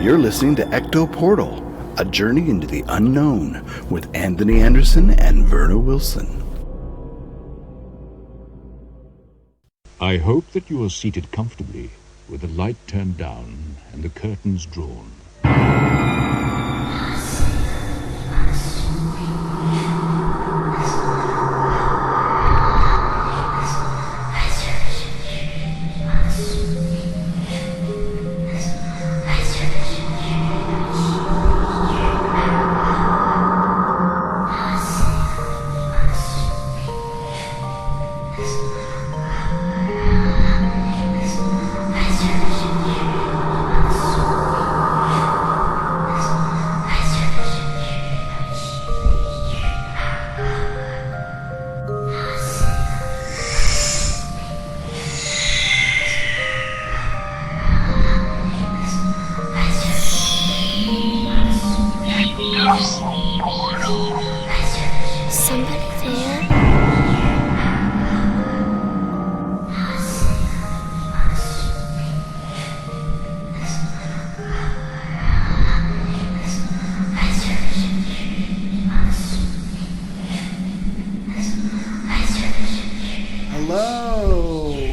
You're listening to Ecto Portal, a journey into the unknown with Anthony Anderson and Verna Wilson. I hope that you are seated comfortably, with the light turned down and the curtains drawn.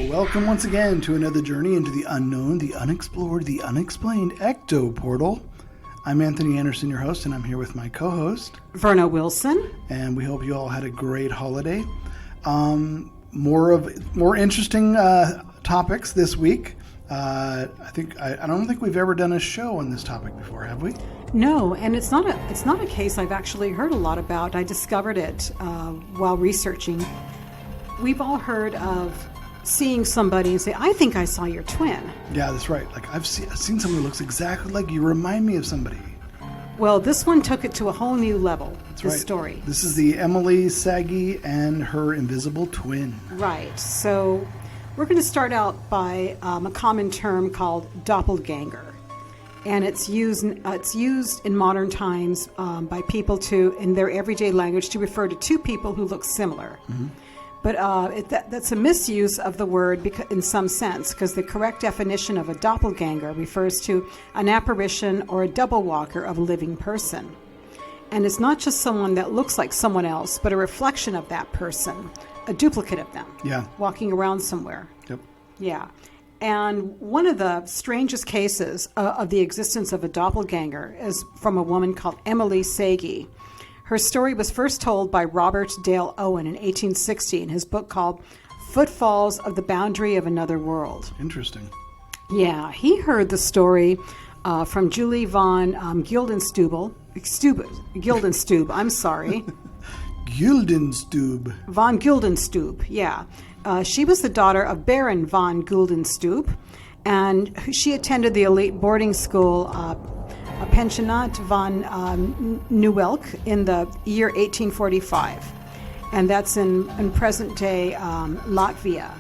Welcome once again to another journey into the unknown, the unexplored, the unexplained Ecto Portal. I'm Anthony Anderson, your host, and I'm here with my co-host, Verna Wilson. And we hope you all had a great holiday. More interesting topics this week. I don't think we've ever done a show on this topic before, have we? No, and it's not a case I've actually heard a lot about. I discovered it while researching. We've all heard of seeing somebody and say, I think I saw your twin. Yeah, that's right. Like I've seen someone who looks exactly like you. Remind me of somebody. Well, this one took it to a whole new level, this story. This is the Emilie Sagee and her invisible twin. Right. So we're going to start out by a common term called doppelganger. And it's used in modern times by people in their everyday language to refer to two people who look similar. Mm-hmm. But that's a misuse of the word in some sense, because the correct definition of a doppelganger refers to an apparition or a double walker of a living person. And it's not just someone that looks like someone else, but a reflection of that person, a duplicate of them, walking around somewhere. Yep. Yeah. And one of the strangest cases of the existence of a doppelganger is from a woman called Emilie Sagee. Her story was first told by Robert Dale Owen in 1860 in his book called Footfalls of the Boundary of Another World. Interesting. Yeah, he heard the story from Julie von Guildenstub, I'm sorry. Guildenstub. Von Guildenstub, yeah. She was the daughter of Baron von Guildenstub, and she attended the elite boarding school Pensionat von Neuwelk in the year 1845, and that's in present-day Latvia.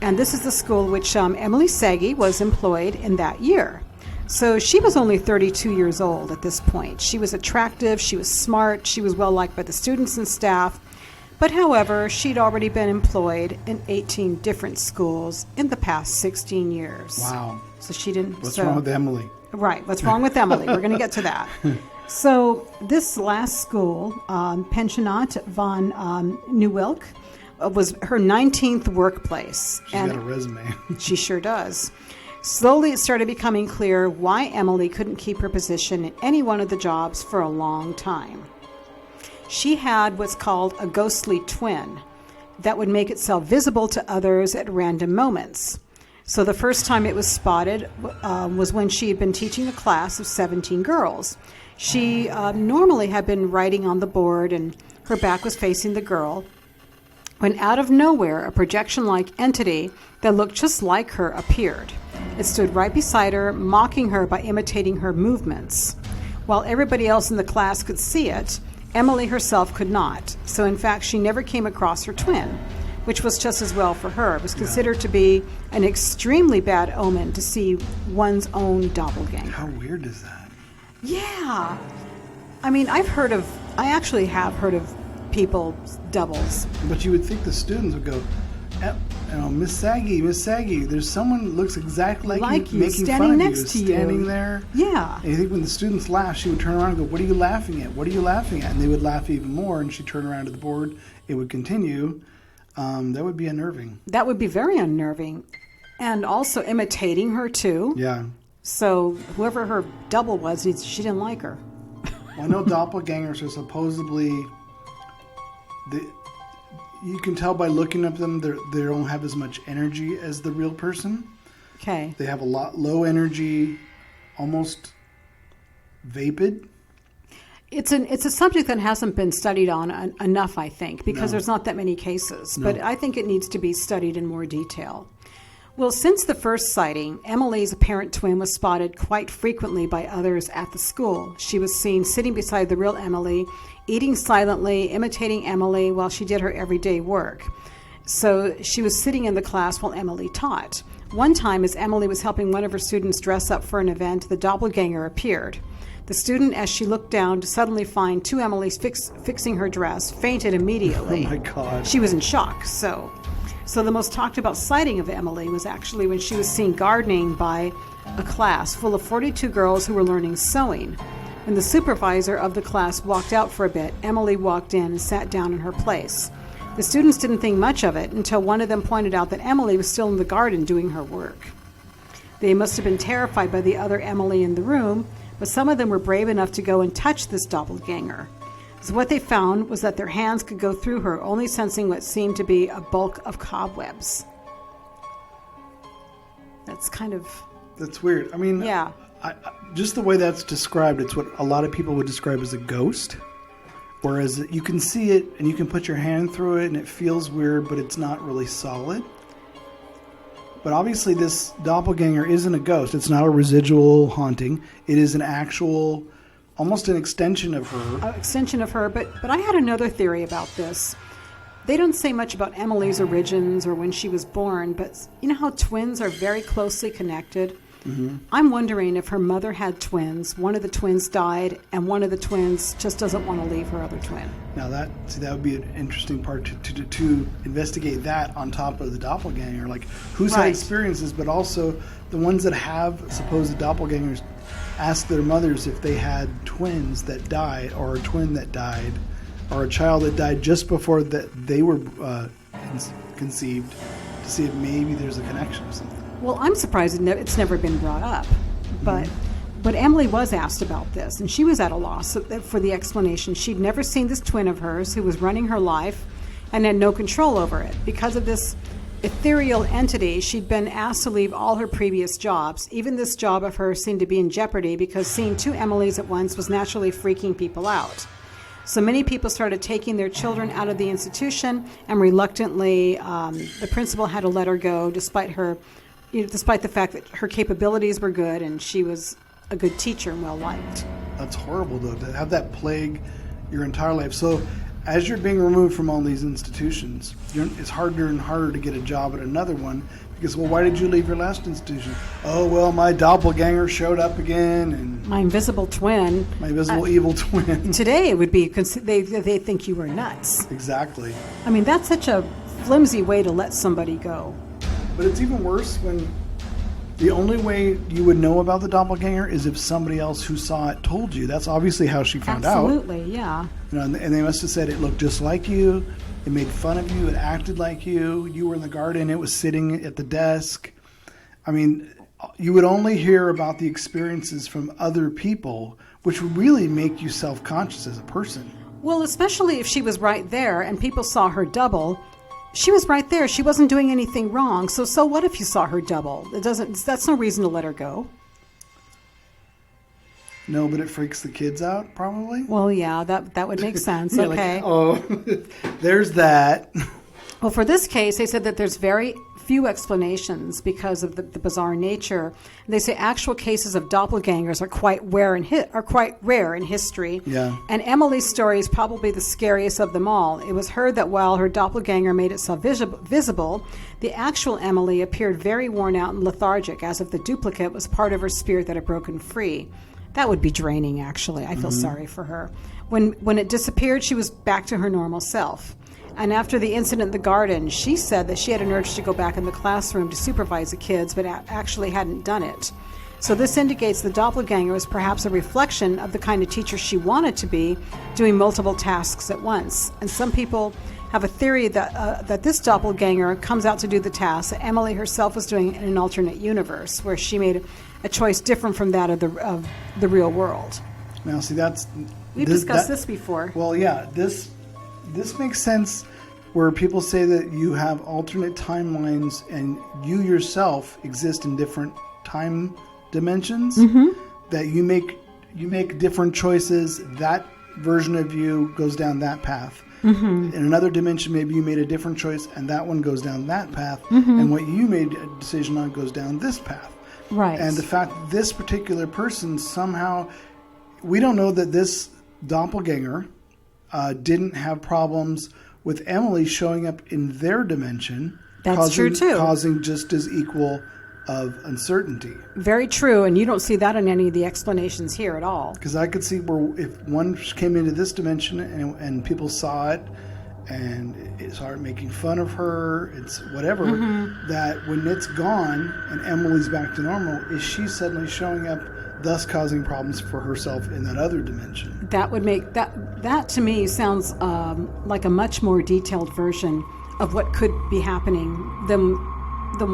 And this is the school which Emilie Sagee was employed in that year. So she was only 32 years old at this point. She was attractive, she was smart, she was well-liked by the students and staff, but however, she'd already been employed in 18 different schools in the past 16 years. Wow. So she didn't... What's wrong with Emily? Right. What's wrong with Emily? We're going to get to that. So this last school, Pensionat von Neuwelk, was her 19th workplace. She's got a resume. She sure does. Slowly it started becoming clear why Emily couldn't keep her position in any one of the jobs for a long time. She had what's called a ghostly twin that would make itself visible to others at random moments. So the first time it was spotted was when she had been teaching a class of 17 girls. She normally had been writing on the board and her back was facing the girl, when out of nowhere a projection-like entity that looked just like her appeared. It stood right beside her, mocking her by imitating her movements. While everybody else in the class could see it, Emily herself could not. So in fact, she never came across her twin, which was just as well for her. It was considered to be an extremely bad omen to see one's own doppelganger. How weird is that? Yeah. I mean, I actually have heard of people's doubles. But you would think the students would go, Miss Sagee, there's someone that looks exactly like you, making standing fun next of to you, you. standing there. Yeah. And I think when the students laugh, she would turn around and go, "What are you laughing at? What are you laughing at?" And they would laugh even more, and she'd turn around to the board. It would continue. That would be unnerving. That would be very unnerving. And also imitating her, too. Yeah. So whoever her double was, she didn't like her. Well, I know doppelgangers are supposedly... You can tell by looking at them, they don't have as much energy as the real person. Okay. They have a lot low energy, almost vapid. It's a subject that hasn't been studied on enough, I think, because No. there's not that many cases. No. But I think it needs to be studied in more detail. Well, since the first sighting, Emilie's apparent twin was spotted quite frequently by others at the school. She was seen sitting beside the real Emilie, eating silently, imitating Emilie while she did her everyday work. So she was sitting in the class while Emilie taught. One time, as Emilie was helping one of her students dress up for an event, the doppelganger appeared. The student, as she looked down to suddenly find two Emilies fixing her dress, fainted immediately. Oh my God. She was in shock. So the most talked about sighting of Emilie was actually when she was seen gardening by a class full of 42 girls who were learning sewing. When the supervisor of the class walked out for a bit, Emilie walked in and sat down in her place. The students didn't think much of it until one of them pointed out that Emilie was still in the garden doing her work. They must have been terrified by the other Emilie in the room, but some of them were brave enough to go and touch this doppelganger. So what they found was that their hands could go through her, only sensing what seemed to be a bulk of cobwebs. That's weird. I mean, Yeah. Just the way that's described, it's what a lot of people would describe as a ghost. Whereas you can see it and you can put your hand through it and it feels weird, but it's not really solid. But obviously this doppelganger isn't a ghost. It's not a residual haunting. It is an actual, almost an extension of her. But I had another theory about this. They don't say much about Emilie's origins or when she was born, but you know how twins are very closely connected? Mm-hmm. I'm wondering if her mother had twins, one of the twins died, and one of the twins just doesn't want to leave her other twin. Now that would be an interesting part to investigate that on top of the doppelganger, like who's had Right. experiences, but also the ones that have supposed doppelgangers ask their mothers if they had twins that died, or a twin that died, or a child that died just before that they were conceived, to see if maybe there's a connection or something. Well, I'm surprised it's never been brought up, but Emilie was asked about this, and she was at a loss for the explanation. She'd never seen this twin of hers who was running her life and had no control over it. Because of this ethereal entity, she'd been asked to leave all her previous jobs. Even this job of hers seemed to be in jeopardy because seeing two Emilies at once was naturally freaking people out. So many people started taking their children out of the institution, and reluctantly, the principal had to let her go, despite the fact that her capabilities were good and she was a good teacher and well liked. That's horrible, though, to have that plague your entire life. So as you're being removed from all these institutions, it's harder and harder to get a job at another one because, well, why did you leave your last institution? Oh, well, my doppelganger showed up again, and My invisible twin. my invisible evil twin. Today it would be, they think you were nuts. Exactly. I mean, that's such a flimsy way to let somebody go. But it's even worse when the only way you would know about the doppelganger is if somebody else who saw it told you. That's obviously how she found out. Absolutely, yeah. You know, and they must have said it looked just like you. It made fun of you. It acted like you. You were in the garden. It was sitting at the desk. I mean, you would only hear about the experiences from other people, which would really make you self-conscious as a person. Well, especially if she was right there and people saw her double. She was right there. She wasn't doing anything wrong. So what if you saw her double? That's no reason to let her go. No, but it freaks the kids out, probably. Well, yeah, that would make sense. You're Okay. like, oh, there's that. Well, for this case, they said that there's very few explanations because of the bizarre nature. They say actual cases of doppelgangers are quite rare in history. Yeah. And Emilie's story is probably the scariest of them all. It was heard that while her doppelganger made itself visible, the actual Emilie appeared very worn out and lethargic, as if the duplicate was part of her spirit that had broken free. That would be draining, actually. I feel sorry for her. When it disappeared, she was back to her normal self. And after the incident in the garden, she said that she had an urge to go back in the classroom to supervise the kids, but actually hadn't done it. So this indicates the doppelganger is perhaps a reflection of the kind of teacher she wanted to be, doing multiple tasks at once. And some people have a theory that this doppelganger comes out to do the task that Emilie herself was doing in an alternate universe, where she made a choice different from that of the real world. Now, see, We've discussed this before. Well, yeah, this makes sense, where people say that you have alternate timelines and you yourself exist in different time dimensions. That you make different choices. That version of you goes down that path. In another dimension, maybe you made a different choice, and that one goes down that path. And what you made a decision on goes down this path. Right. And the fact that this particular person somehow, we don't know that this doppelganger didn't have problems with Emilie showing up in their dimension. That's true too. Causing just as equal of uncertainty. Very true, and you don't see that in any of the explanations here at all. Because I could see where if one came into this dimension and people saw it and it started making fun of her, it's whatever, that when it's gone and Emily's back to normal, is she suddenly showing up, thus causing problems for herself in that other dimension? That would make that to me sounds like a much more detailed version of what could be happening than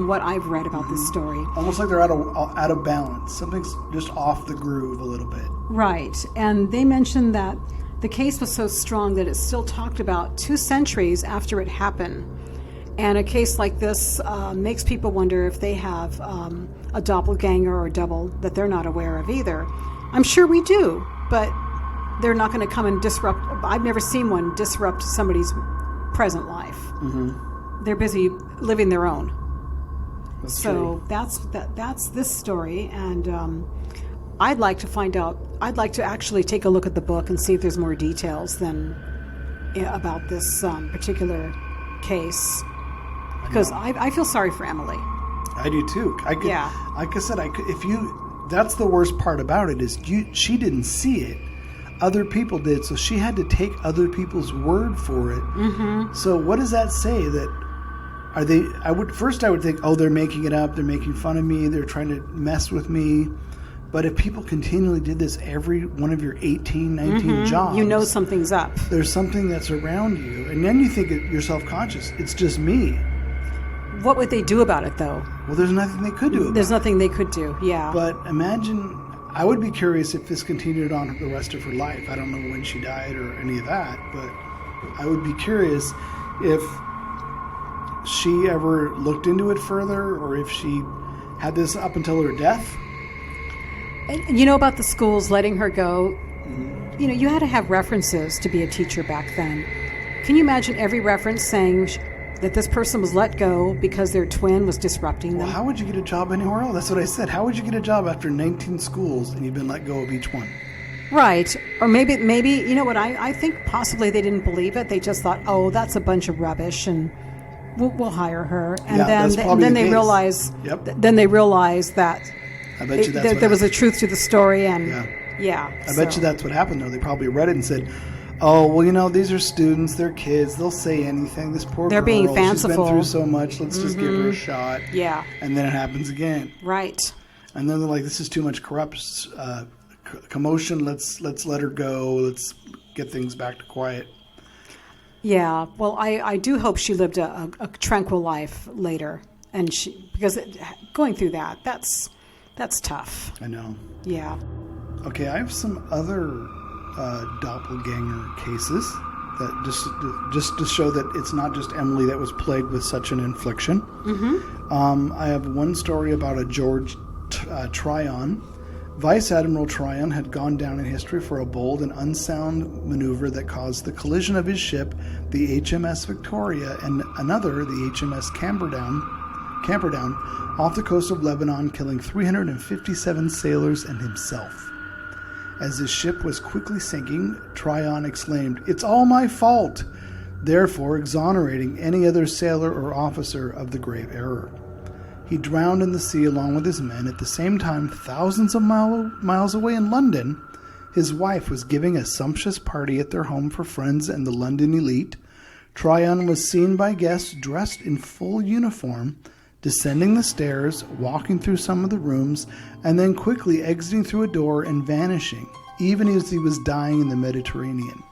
what I've read about this story. Almost like they're out of balance. Something's just off the groove a little bit. Right. And they mentioned that the case was so strong that it's still talked about 2 centuries after it happened. And a case like this makes people wonder if they have a doppelganger or a double that they're not aware of either. I'm sure we do, but they're not going to come and disrupt. I've never seen one disrupt somebody's present life. They're busy living their own. That's so true. that's this story, and I'd like to find out. I'd like to actually take a look at the book and see if there's more details about this particular case, because I feel sorry for Emilie. I do too. Yeah. Like I said, that's the worst part about it is she didn't see it. Other people did, so she had to take other people's word for it. So what does that say? That are they? I would think, oh, they're making it up. They're making fun of me. They're trying to mess with me. But if people continually did this every one of your 18, 19 jobs, you know something's up. There's something that's around you, and then you think you're self-conscious. It's just me. What would they do about it, though? Well, there's nothing they could do about it. There's nothing they could do, yeah. But imagine, I would be curious if this continued on the rest of her life. I don't know when she died or any of that, but I would be curious if she ever looked into it further or if she had this up until her death. And you know about the schools letting her go? You know, you had to have references to be a teacher back then. Can you imagine every reference saying that this person was let go because their twin was disrupting them? Well, how would you get a job anywhere else? That's what I said. How would you get a job after 19 schools and you've been let go of each one? Right. Or maybe you know what, I think possibly they didn't believe it. They just thought, oh, that's a bunch of rubbish and we'll hire her. And then they realize that I bet you there was a truth to the story. And I bet you that's what happened, though. They probably read it and said, oh, well, you know, these are students, they're kids, they'll say anything. This poor They're girl, being fanciful. She's been through so much, let's just give her a shot. Yeah. And then it happens again. Right. And then they're like, this is too much corrupt commotion, let's let her go, let's get things back to quiet. Yeah, well, I do hope she lived a tranquil life later, and because going through that's tough. I know. Yeah. Okay, I have some other doppelganger cases that just to show that it's not just Emilie that was plagued with such an infliction. I have one story about a George Tryon. Vice Admiral Tryon had gone down in history for a bold and unsound maneuver that caused the collision of his ship, the HMS Victoria, and another, the HMS Camperdown, off the coast of Lebanon, killing 357 sailors and himself. As his ship was quickly sinking, Tryon exclaimed, "It's all my fault," therefore exonerating any other sailor or officer of the grave error. He drowned in the sea along with his men. At the same time, thousands of miles away in London, his wife was giving a sumptuous party at their home for friends and the London elite. Tryon was seen by guests dressed in full uniform, descending the stairs, walking through some of the rooms, and then quickly exiting through a door and vanishing, even as he was dying in the Mediterranean.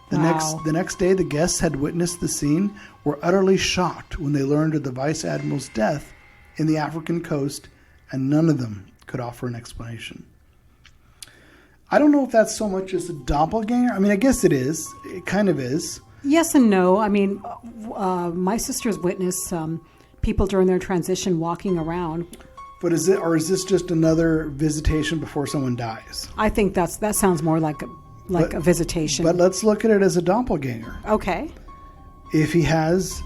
The next day, the guests had witnessed the scene were utterly shocked when they learned of the Vice Admiral's death in the African coast, and none of them could offer an explanation. I don't know if that's so much as a doppelganger. I mean, I guess it is. It kind of is. Yes and no. I mean, my sisters witnessed people during their transition walking around. But is this just another visitation before someone dies? I think that sounds more like a visitation. But let's look at it as a doppelganger. Okay. If he has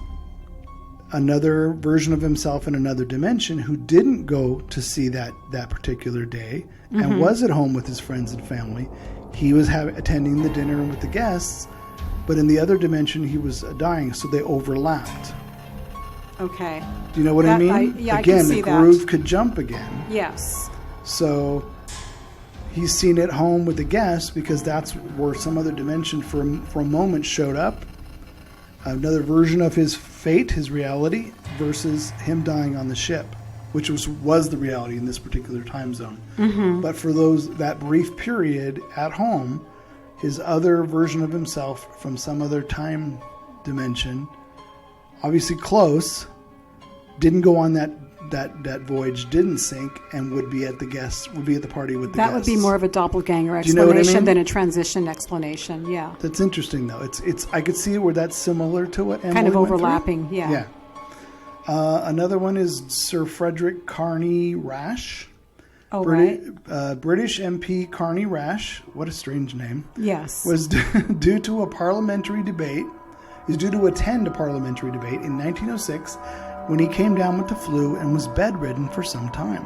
another version of himself in another dimension who didn't go to see that particular day and was at home with his friends and family, he was attending the dinner with the guests, but in the other dimension he was dying, so they overlapped. Okay. Do you know what I mean? Yeah, again, I can see the groove could jump again. Yes. So he's seen at home with the guests because that's where some other dimension for a moment showed up. Another version of his fate, his reality, versus him dying on the ship, which was the reality in this particular time zone. Mm-hmm. But for that brief period at home, his other version of himself from some other time dimension, obviously close, didn't go on that voyage, didn't sink, and would be at the party with the guests. That would be more of a doppelganger explanation, you know what I mean? Than a transition explanation. Yeah. That's interesting, though. It's I could see where that's similar to what Emily kind of went through. overlapping. Yeah. Yeah. Another one is Sir Frederick Carney Rash. Oh, right. British MP Carney Rash, what a strange name. Yes. Was due to attend a parliamentary debate in 1906 when he came down with the flu and was bedridden for some time.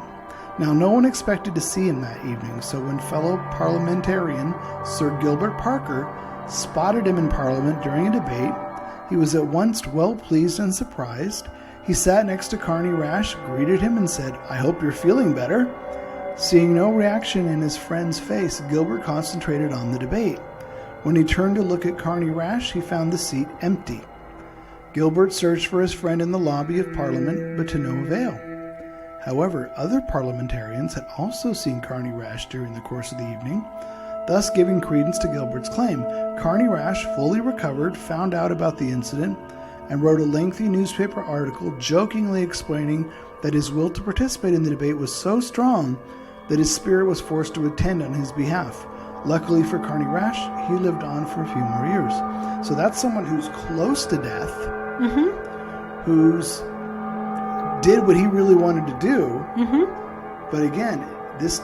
Now, no one expected to see him that evening, so when fellow parliamentarian Sir Gilbert Parker spotted him in Parliament during a debate, he was at once well pleased and surprised. He sat next to Carney Rash, greeted him, and said, "I hope you're feeling better." Seeing no reaction in his friend's face, Gilbert concentrated on the debate. When he turned to look at Carney Rash, he found the seat empty. Gilbert searched for his friend in the lobby of Parliament, but to no avail. However, other parliamentarians had also seen Carney Rash during the course of the evening, thus giving credence to Gilbert's claim. Carney Rash, fully recovered, found out about the incident and wrote a lengthy newspaper article jokingly explaining that his will to participate in the debate was so strong that his spirit was forced to attend on his behalf. Luckily for Carney Rash, he lived on for a few more years. So that's someone who's close to death, who's did what he really wanted to do. But again, this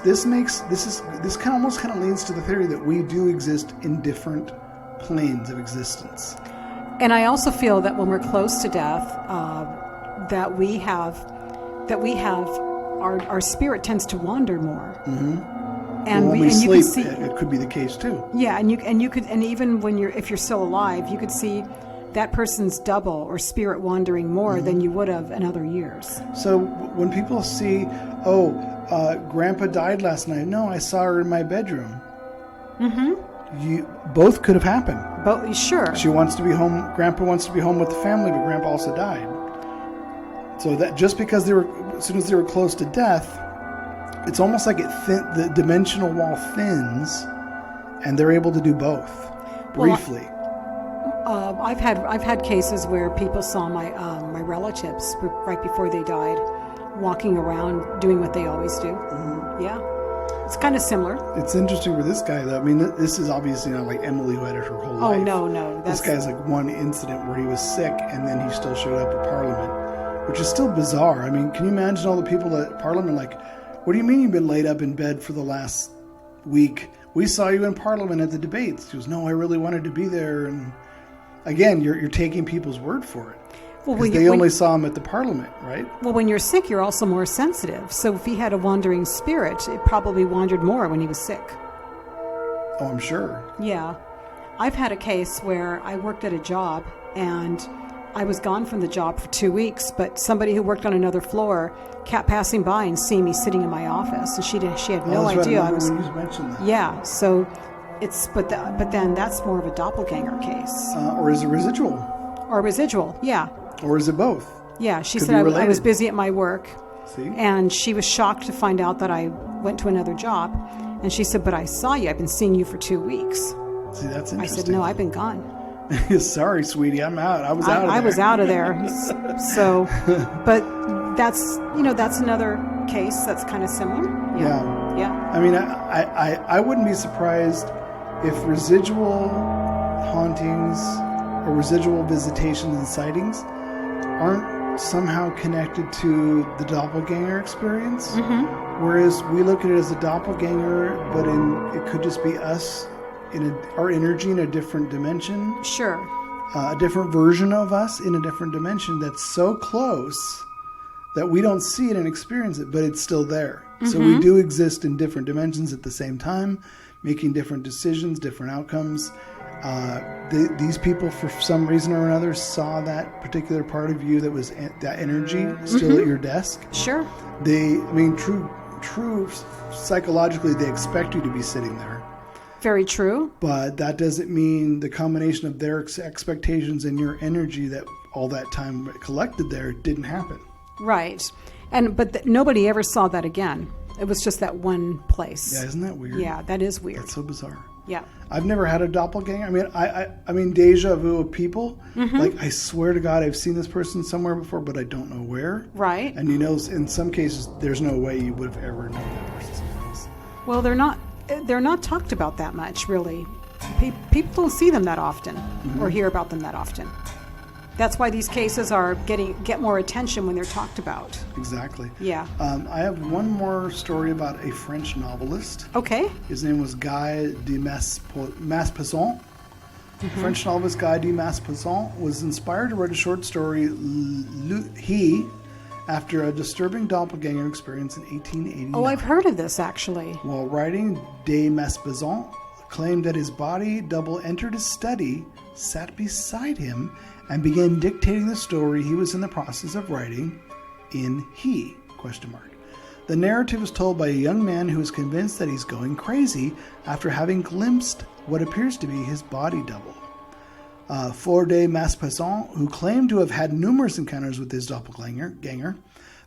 almost kind of leads to the theory that we do exist in different planes of existence. And I also feel that when we're close to death, that we have our spirit tends to wander more. And when we sleep, you can see, it could be the case too. Yeah, and even when if you're still alive, you could see that person's double or spirit wandering more than you would have in other years. So when people see, Grandpa died last night. No, I saw her in my bedroom. Both could have happened. But sure, she wants to be home. Grandpa wants to be home with the family, but Grandpa also died. So that just because as soon as they were close to death, it's almost like the dimensional wall thins, and they're able to do both briefly. I've had cases where people saw my relatives right before they died, walking around doing what they always do. Yeah, it's kind of similar. It's interesting for this guy, though. I mean, this is obviously not like Emily, who had it her whole life. Oh no, this guy's like one incident where he was sick, and then he still showed up at Parliament, which is still bizarre. I mean, can you imagine all the people at Parliament like, what do you mean you've been laid up in bed for the last week? We saw you in Parliament at the debates. He goes, no, I really wanted to be there. And again, you're taking people's word for it. Well, they only saw him at the Parliament, right? Well, when you're sick, you're also more sensitive. So if he had a wandering spirit, it probably wandered more when he was sick. Oh, I'm sure. Yeah. I've had a case where I worked at a job and I was gone from the job for 2 weeks, but somebody who worked on another floor kept passing by and seeing me sitting in my office, and she had no idea I was. When you mentioned that. Yeah, so it's but then that's more of a doppelganger case, or is it residual? Or residual, yeah. Or is it both? Yeah, she Could said be I was related. busy at my work. See? And she was shocked to find out that I went to another job. And she said, but I saw you. I've been seeing you for 2 weeks. See, that's interesting. I said, no, I've been gone. Sorry, sweetie, I'm out. I was out of there. I was out of there. So, but that's another case that's kind of similar. Yeah. Yeah. I mean, I wouldn't be surprised if residual hauntings or residual visitations and sightings aren't somehow connected to the doppelganger experience. Whereas we look at it as a doppelganger, but it could just be us our energy in a different dimension. Sure. A different version of us in a different dimension that's so close that we don't see it and experience it, but it's still there. So we do exist in different dimensions at the same time, making different decisions, different outcomes. These people, for some reason or another, saw that particular part of you that was that energy still at your desk. Sure. True psychologically, they expect you to be sitting there. Very true. But that doesn't mean the combination of their expectations and your energy that all that time collected there didn't happen. Right. But nobody ever saw that again. It was just that one place. Yeah, isn't that weird? Yeah, that is weird. That's so bizarre. Yeah. I've never had a doppelganger. I mean, deja vu of people. Like, I swear to God, I've seen this person somewhere before, but I don't know where. Right. And in some cases, there's no way you would have ever known that person somewhere else. Well, they're not talked about that much, really. People don't see them that often or hear about them that often. That's why these cases get more attention when they're talked about. Exactly. Yeah. I have one more story about a French novelist. Okay. His name was Guy de Maupassant. French novelist Guy de Maupassant was inspired to write a short story, He, after a disturbing doppelganger experience in 1889. Oh, I've heard of this, actually. While writing, de Maupassant claimed that his body double entered his study, sat beside him, and began dictating the story he was in the process of writing in He? The narrative is told by a young man who is convinced that he's going crazy after having glimpsed what appears to be his body double. For de Maupassant, who claimed to have had numerous encounters with his doppelganger,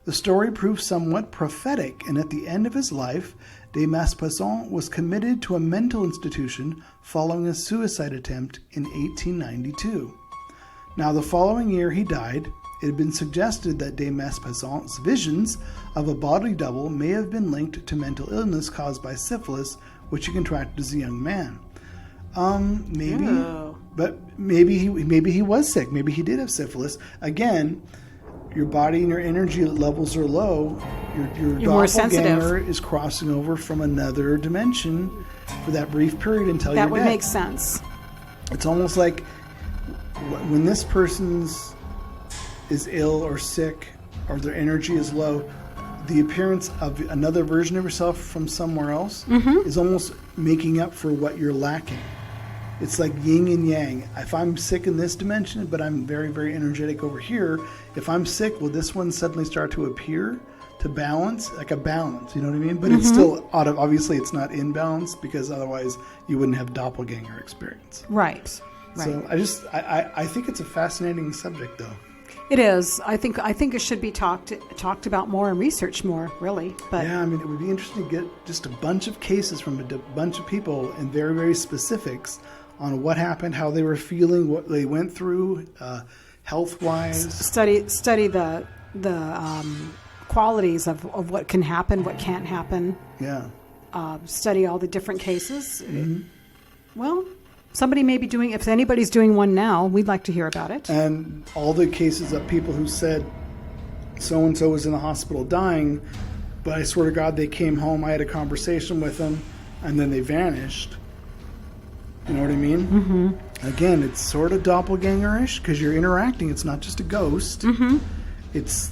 the story proves somewhat prophetic, and at the end of his life, de Maupassant was committed to a mental institution following a suicide attempt in 1892. Now, the following year he died. It had been suggested that de Maupassant's visions of a body double may have been linked to mental illness caused by syphilis, which he contracted as a young man. Maybe, but maybe he was sick. Maybe he did have syphilis. Again, your body and your energy levels are low. Your You're more doppelganger sensitive. is crossing over from another dimension for that brief period until you're That would dead. make sense. It's almost like when this person's is ill or sick or their energy is low, the appearance of another version of yourself from somewhere else is almost making up for what you're lacking. It's like yin and yang. If I'm sick in this dimension, but I'm very, very energetic over here, if I'm sick, will this one suddenly start to appear to balance? Like a balance, you know what I mean? But it's still, obviously it's not in balance, because otherwise you wouldn't have doppelganger experience. Right. So I think it's a fascinating subject, though. It is. I think it should be talked about more and researched more, really. But yeah, I mean, it would be interesting to get just a bunch of cases from a bunch of people and very, very specifics on what happened, how they were feeling, what they went through, health-wise. Study the qualities of what can happen, what can't happen. Yeah. Study all the different cases. Well, somebody may be doing. If anybody's doing one now, we'd like to hear about it. And all the cases of people who said so-and-so was in the hospital dying, but I swear to God they came home, I had a conversation with them, and then they vanished. You know what I mean? Mm-hmm. Again, it's sort of doppelganger-ish because you're interacting. It's not just a ghost. Mm-hmm. It's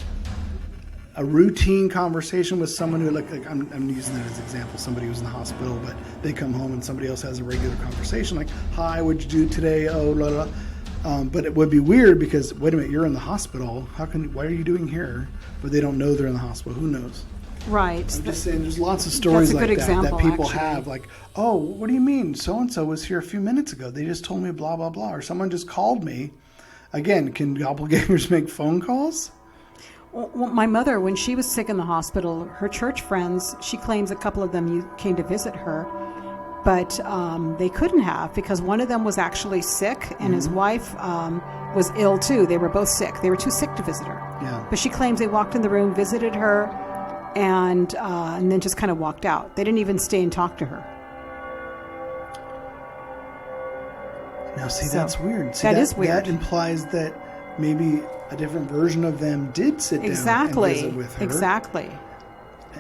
a routine conversation with someone who, like I'm using that as an example. Somebody who's in the hospital, but they come home and somebody else has a regular conversation, like, "Hi, what'd you do today?" Oh, blah, blah. But it would be weird because, wait a minute, you're in the hospital. Why are you doing here? But they don't know they're in the hospital. Who knows? Right. I'm just saying, there's lots of stories like that people actually have. Like, oh, what do you mean? So-and-so was here a few minutes ago. They just told me blah, blah, blah. Or someone just called me Again, can doppelgangers make phone calls? Well, my mother, when she was sick in the hospital, her church friends, she claims a couple of them came to visit her, but they couldn't have because one of them was actually sick and his wife was ill too. They were both sick. They were too sick to visit her. Yeah. But she claims they walked in the room, visited her, and then just kind of walked out. They didn't even stay and talk to her. Now, see, So, that's weird. See, that is weird. That implies that maybe a different version of them did sit down and visit with her. Exactly.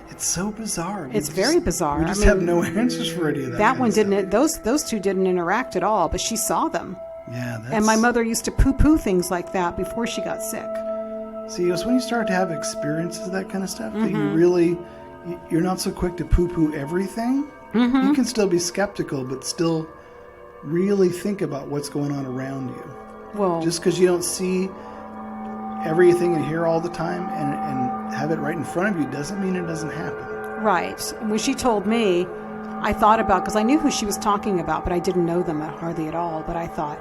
It's so bizarre. It's very bizarre. We just have no answers for any of that. That one kind of didn't. stuff. Those two didn't interact at all, but she saw them. Yeah, that's... And my mother used to poo-poo things like that before she got sick. See, it's when you start to have experiences of that kind of stuff that you really, you're not so quick to poo-poo everything. You can still be skeptical, but still really think about what's going on around you. Well, Just because you don't see everything and hear all the time and have it right in front of you doesn't mean it doesn't happen. right. When she told me, I thought about, because I knew who she was talking about, but I didn't know them hardly at all. But I thought,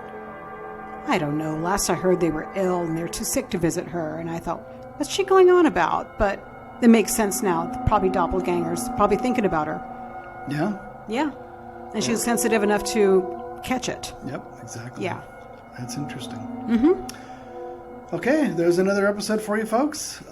I don't know. Last I heard they were ill and they're too sick to visit her. And I thought, what's she going on about? But it makes sense now. Probably doppelgangers, probably thinking about her. Yeah? Yeah. And she was sensitive enough to catch it. Yep, exactly. Yeah. That's interesting. Okay, there's another episode for you folks.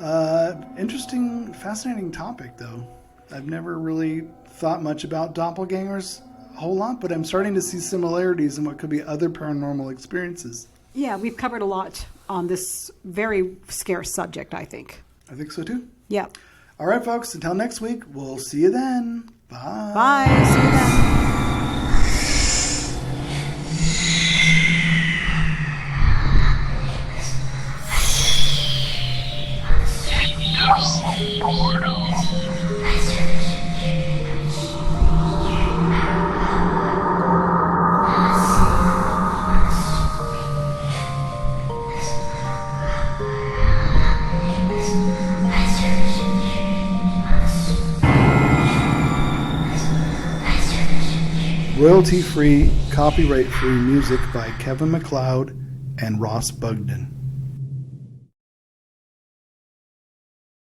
Interesting, fascinating topic, though. I've never really thought much about doppelgangers a whole lot, but I'm starting to see similarities in what could be other paranormal experiences. Yeah, we've covered a lot on this very scarce subject, I think. I think so, too. Yeah. All right, folks, until next week, we'll see you then. Bye. Bye. See you then. Royalty-free, copyright-free music by Kevin MacLeod and Ross Bugden.